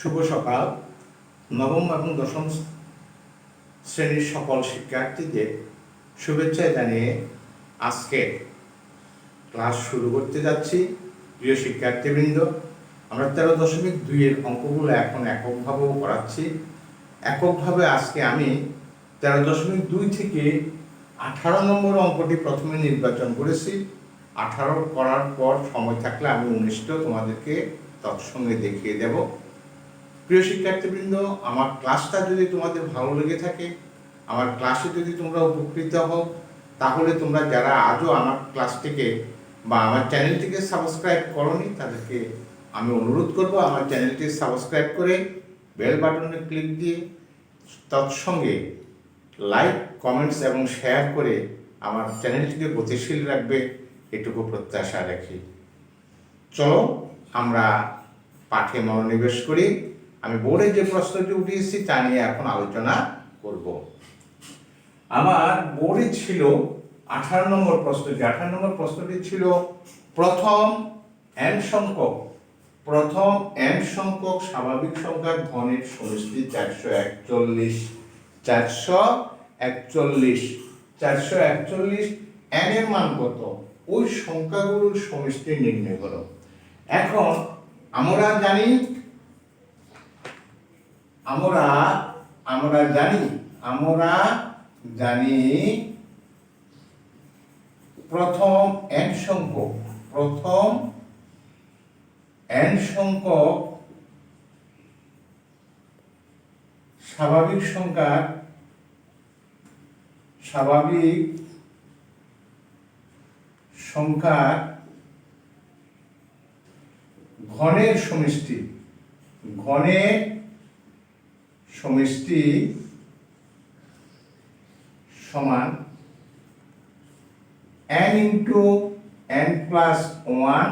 শুভ সকাল। নবম এবং দশম শ্রেণীর সকল শিক্ষার্থীদের শুভেচ্ছা জানিয়ে আজকে ক্লাস শুরু করতে যাচ্ছি। প্রিয় শিক্ষার্থীবৃন্দ, আমরা 13.2 অঙ্কগুলো এখন এককভাবেও করাচ্ছি। এককভাবে আজকে আমি 13.2 থেকে 18 নম্বর অঙ্কটি প্রথমে নির্বাচন করেছি। 18 করার পর সময় থাকলে আমি 19টা তোমাদেরকে তৎসঙ্গে দেখিয়ে দেব। প্রিয় শিক্ষার্থীবৃন্দ, আমার ক্লাসটা যদি তোমাদের ভালো লেগে থাকে, আমার ক্লাসে যদি তোমরা উপকৃত হও, তাহলে তোমরা যারা আজও আমার ক্লাসটিকে বা আমার চ্যানেলটিকে সাবস্ক্রাইব করোনি, তাদেরকে আমি অনুরোধ করব আমার চ্যানেলটি সাবস্ক্রাইব করে বেল বাটনে ক্লিক দিয়ে তৎসঙ্গে লাইক, কমেন্টস এবং শেয়ার করে আমার চ্যানেলটিকে গতিশীল রাখবে, এটুকু প্রত্যাশা রাখি। চলো আমরা পাঠে মনোনিবেশ করি। আমি বোর্ডে যে প্রশ্নটি উঠিয়েছি তা নিয়ে এখন আলোচনা করব। আমার বোর্ডে ছিল 18 নম্বর প্রশ্নটি। 18 নম্বর প্রশ্নটি ছিল প্রথম n সংখ্যক স্বাভাবিক সংখ্যার ঘনের সমষ্টি 441। 441 n এর মান কত? ওই সংখ্যাগুলোর সমষ্টি নির্ণয় করো। এখন আমরা জানি প্রথম n সংখ্যক স্বাভাবিক সংখ্যার ঘনের সমষ্টি সমান n into n plus 1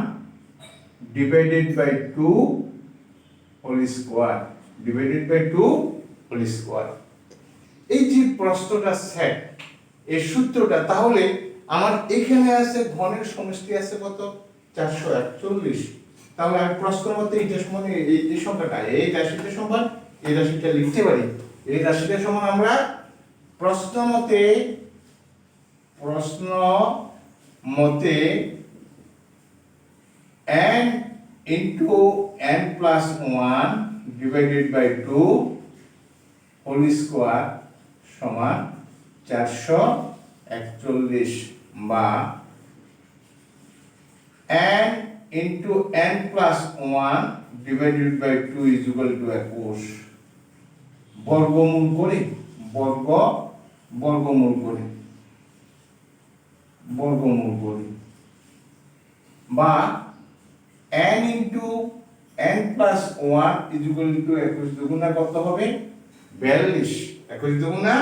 divided by 2 whole square এই যে প্রশ্নটা সেট, এই সূত্রটা, তাহলে আমার এখানে আছে ঘনের সমষ্টি আছে কত? 441। তাহলে আমি প্রশ্ন মতে এইটা সমান এই সংখ্যাটা, এই রাশিটা সমান এই রাশিটা লিখতে পারি। এই রাশিটা সমান আমরা প্রশ্ন মতে n into n plus 1 divided by 2 whole square সমান 441, বা n into n plus 1 divided by 2 is equal to 21। বর্গমূল করি বা n into n plus 1 is equal to 21 দুগুণা কত হবে? 42। 21 দুগুণা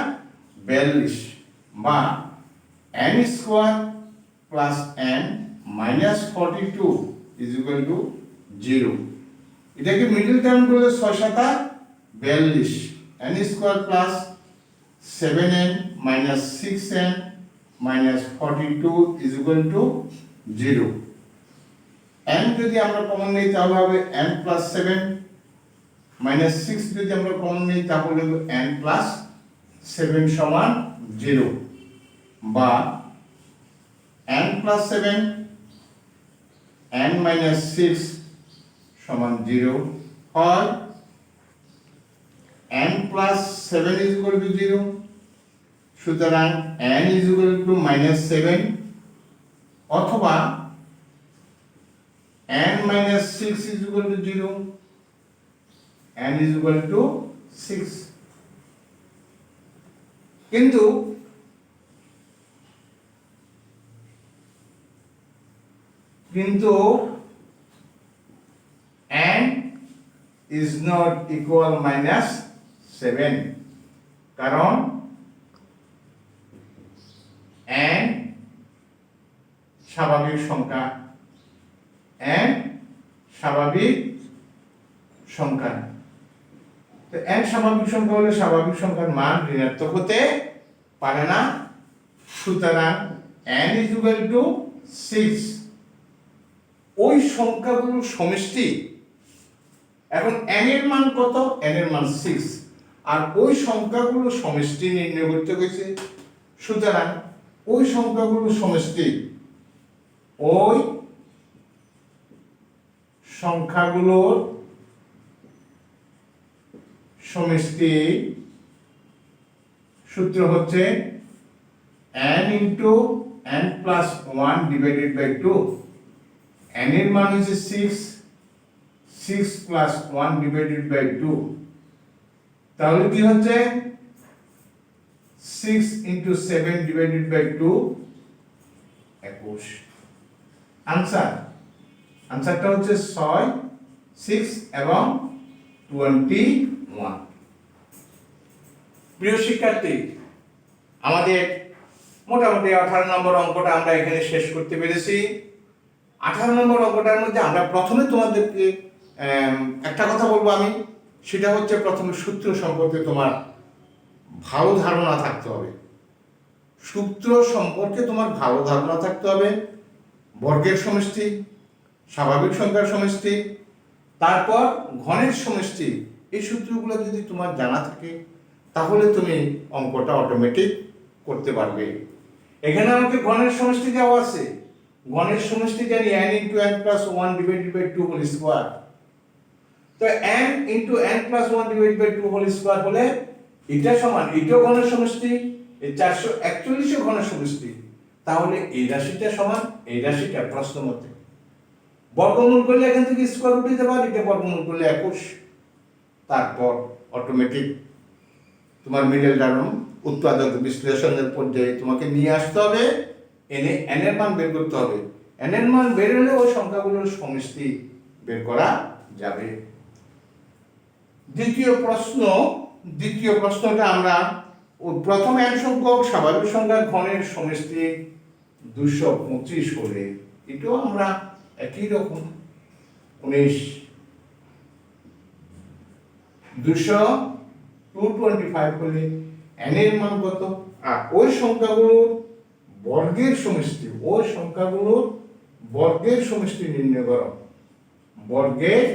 42, বা n square plus n minus 42 is equal to 0। এটাকে মিডল টার্ম করলে 6 7 42, n square plus 7n minus 6n minus 42 is equal to 0। n যদি আমরা কমন নেই তাহলে হবে n plus 7 minus 6 যদি আমরা কমন নেই তাহলে হবে n plus 7 সমান 0, বা n plus 7 n minus 6 সমান 0 হয় n plus 7 is equal to 0। সুতরাং n is equal to minus 7, অথবা n minus 6 is equal to 0, n is equal to 6। কিন্তু n is not equal minus 7, কারণ n স্বাভাবিক সংখ্যা, তো n স্বাভাবিক সংখ্যা হলে স্বাভাবিক সংখ্যার মান ঋণাত্মক হতে পারে না। সুতরাং n is equal to 6। ওই সংখ্যাগুলোর সমষ্টি এখন n এর মান কত? n এর মান 6, আর ওই সংখ্যাগুলো সমষ্টি নির্ণয় করতে হয়েছে। সুতরাং ওই সংখ্যাগুলো সমষ্টি, ওই সংখ্যাগুলোর সমষ্টি সূত্র হচ্ছে n into n plus 1 divided by 2। n এর মান হচ্ছে 6 প্লাস 1 ডিভাইডেড বাই 2, তাহলে কি হচ্ছে 6 ইন্টু 7 ডিভাইডেড বাই 2, 21। আনসারটা হচ্ছে 6, 6 এবং 21। প্রিয় শিক্ষার্থী, আমাদের মোটামুটি 18 নম্বর অঙ্কটা আমরা এখানে শেষ করতে পেরেছি। 18 নম্বর অঙ্কটার মধ্যে আমরা প্রথমে তোমাদেরকে একটা কথা বলবো আমি, সেটা হচ্ছে প্রথমে সূত্র সম্পর্কে তোমার ভালো ধারণা থাকতে হবে। সূত্র সম্পর্কে তোমার ভালো ধারণা থাকতে হবে। বর্গের সমষ্টি, স্বাভাবিক সংখ্যার সমষ্টি, তারপর ঘনের সমষ্টি, এই সূত্রগুলো যদি তোমার জানা থাকে তাহলে তুমি অঙ্কটা অটোমেটিক করতে পারবে। এখানে আমাকে ঘনের সমষ্টি দেওয়া আছে। ঘনের সমষ্টি জানি n into n plus 1 divided by 2 whole square. তো n into n plus 1 divided by 2 whole square হলে এটা সমান, এটাও ঘনের সমষ্টি, এই 441 ও ঘনের সমষ্টি। তাহলে এই রাশিটা সমান এই রাশিটা, প্রশ্ন মতে বর্গমূল করলে এখান থেকে স্কয়ার উঠে যাবে, আর এটা বর্গমূল করলে 21। তারপর অটোমেটিক তোমার মিডল টার্ম উৎপাদক বিশ্লেষণের পর্যায়ে তোমাকে নিয়ে আসতে হবে, এনে n এর মান বের করতে হবে। n এর মান বের হলে ওই সংখ্যাগুলোর সমষ্টি বের করা যাবে। দ্বিতীয় প্রশ্নটা আমরা প্রথম n সংখ্যক স্বাভাবিক সংখ্যার ঘনের সমষ্টি 225 হলে, এটাও আমরা একই রকম 19 225 হলে n এর মান কত, আর ওই সংখ্যাগুলোর বর্গের সমষ্টি নির্ণয় করো। বর্গের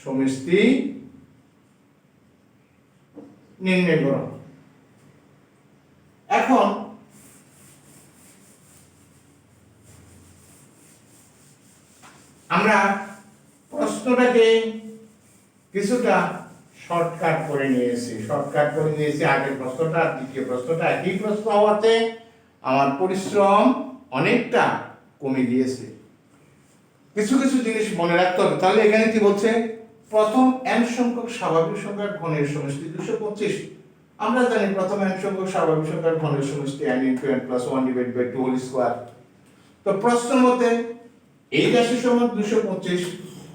সমষ্টি নির্ণয় করো। এখন আমরা প্রশ্নটাকে কিছুটা শর্টকাট করে নিয়েছি। আগের প্রশ্নটা আর দ্বিতীয় প্রশ্নটা একই প্রশ্ন হওয়াতে আমার পরিশ্রম অনেকটা কমে গিয়েছে। কিছু জিনিস মনে রাখতে হবে। তাহলে এখানে কি বলছে, প্রথম n সংখ্যক স্বাভাবিক সংখ্যার ঘনের সমষ্টি 225। আমরা জানি প্রথম n সংখ্যক স্বাভাবিক সংখ্যার ঘনের সমষ্টি n into n plus 1 divided by 2 whole square. তো প্রশ্ন মতে এই রাশি সমান 225,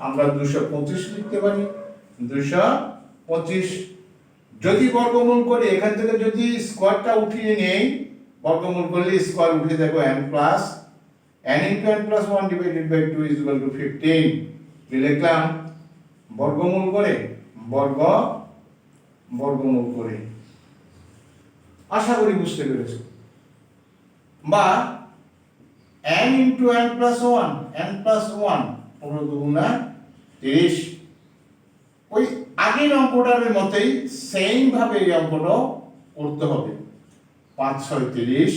আমরা 225 লিখতে পারি। 225 যদি বর্গমূল করে এখান থেকে যদি স্কয়ারটা উঠিয়ে নেই, বর্গমূল করলে স্কয়ার উঠে যাবে n plus n into n plus 1 divided by 2 is equal to 15। লিখলাম বর্গমূল করে বর্গমূল করে। আশা করি বুঝতে পেরেছো। বা n into n plus 1, n plus 1 পুরো দুগুণা 30। ওই আগের অঙ্কটার মতোই সেম ভাবে এই অঙ্কটা করতে হবে। 5 6 30,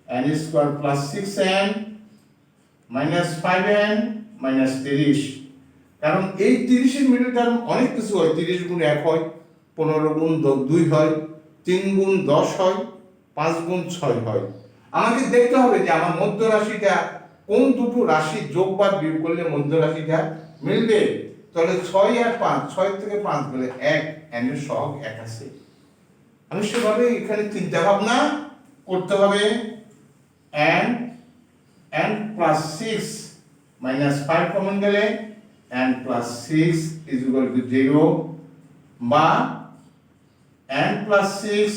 n square plus 6n minus 5n minus 30। কারণ এই 30 এর মিডল টার্ম অনেক কিছু হয়। 30 গুণ 1 হয়, 15 গুণ 2 হয়, 3 গুণ 10 হয়, 5 গুণ 6 হয়। আমাকে দেখতে হবে যে আমার মধ্য রাশিটা কোন দুটো রাশি যোগ বা বিয়োগ করলে মধ্য রাশিটা মিলবে। তাহলে 6 আর 5, 6 থেকে 5 গেলে 1, n এর সহগ 1 আছে। আমি সেভাবে এখানে চিন্তা ভাবনা করতে হবে। n প্লাস 6 মাইনাস 5 কমন গেলে n plus 6 is equal two 0, বা n প্লাস 6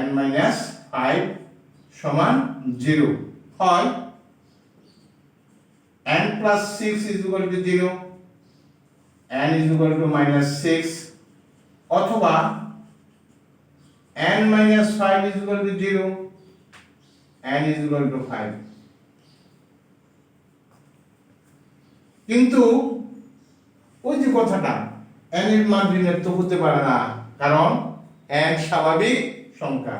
n মাইনাস 5 সমান 0 হয়। n plus 6 is equal two 0, n is equal two minus 6, অথবা n minus 5 is equal two 0, n is equal two 5। কিন্তু ওই যে কথাটা n এর মান ঋণাত্মক হতে পারে না, কারণ n স্বাভাবিক সংখ্যা।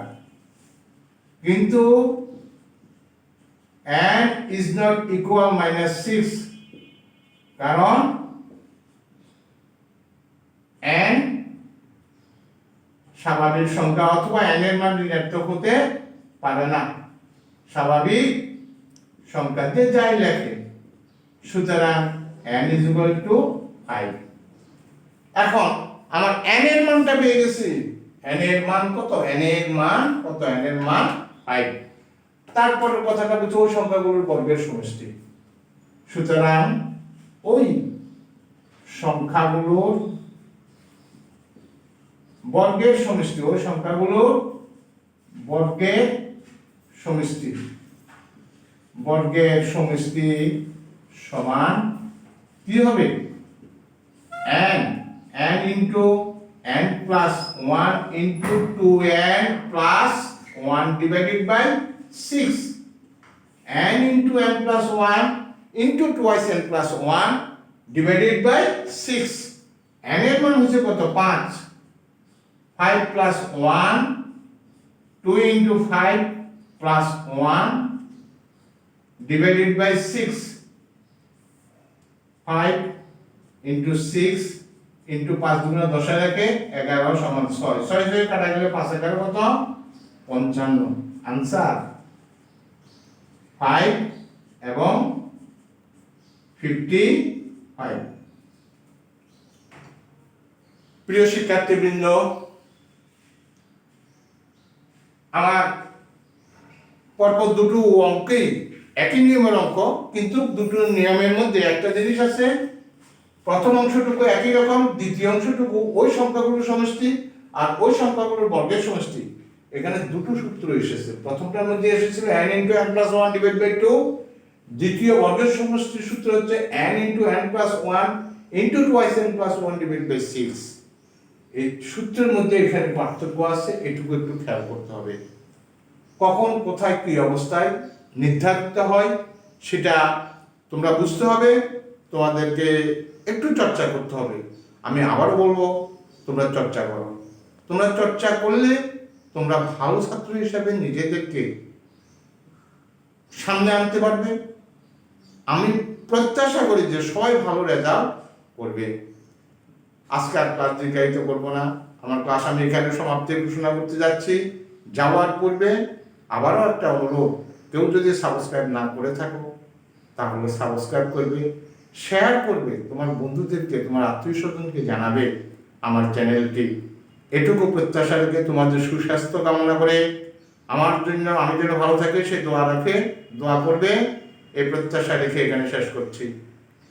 কিন্তু n is not equal -6, কারণ n স্বাভাবিক সংখ্যা অথবা n এর মান ঋণাত্মক হতে পারে না স্বাভাবিক সংখ্যাতে যাই লেখে। সুতরাং n is equal to 5। এখন আমার n এর মানটা পেয়ে গেছি। n এর মান কত? n এর মান কত? n এর মান 5। তারপরের কথাটা হচ্ছে ওই সংখ্যাগুলোর বর্গের সমষ্টি। সুতরাং ওই সংখ্যাগুলোর বর্গের সমষ্টি, ওই সংখ্যাগুলোর বর্গের সমষ্টি, বর্গের সমষ্টি সমান কি হবে? n into n plus 1 into 2n plus 1 divided by 6, n into n plus 1 into twice n plus 1 divided by 6। n এর মান হচ্ছে কত? 5। 5 plus 1, 2 into 5 plus 1 divided by 6, 5 into 6 into 5 দুগুণে 10 এর একে 11 সমান 6। 6 থেকে কাটা গেলে 5 11 কত? 55। आंसर 5 এবং 55। প্রিয় শিক্ষার্থীবৃন্দ, আমার পরপর দুটো অঙ্কই একই নিয়মের অঙ্ক, কিন্তু দুটো নিয়মের মধ্যে একটা জিনিস আছে, প্রথম অংশটুকু একই রকম, দ্বিতীয় অংশটুকু ওই সংখ্যাগুলোর সমষ্টি আর ওই সংখ্যাগুলোর বর্গের সমষ্টি। এখানে দুটো সূত্র এসেছে। প্রথমটার মধ্যে এসেছিল n into n plus 1 divided by 2, দ্বিতীয় বর্গের সমষ্টির সূত্র হচ্ছে n into n plus 1 into twice n plus 1 divided by 6। এই সূত্রের মধ্যে এখানে পার্থক্য আছে, এটুকু একটু খেয়াল করতে হবে। কখন কোথায় কি অবস্থায় নির্ধারিত হয় সেটা তোমরা বুঝতে হবে, তোমাদেরকে একটু চর্চা করতে হবে। আমি আবারও বলবো, তোমরা চর্চা করো। তোমরা চর্চা করলে তোমরা ভালো ছাত্র হিসাবে নিজেদেরকে সামনে আনতে পারবে। আমি প্রত্যাশা করি যে সবাই ভালো রেজাল্ট করবে। আজকে আর ক্লাস দীর্ঘায়িত করবো না, আমার ক্লাস আমি এখানে সমাপ্তি ঘোষণা করতে যাচ্ছি। যাওয়ার পূর্বে আবারও একটা অনুরোধ, কেউ যদি সাবস্ক্রাইব না করে থাকো তাহলে সাবস্ক্রাইব করবে, শেয়ার করবে, তোমার বন্ধুদেরকে, তোমার আত্মীয় স্বজনকে জানাবে আমার চ্যানেলটি। এটুকু প্রত্যাশা রেখে তোমাদের সুস্বাস্থ্য কামনা করে, আমার জন্য আমি যেন ভালো থাকি সে দোয়া রাখে, দোয়া করবে, এই প্রত্যাশা রেখে এখানে শেষ করছি।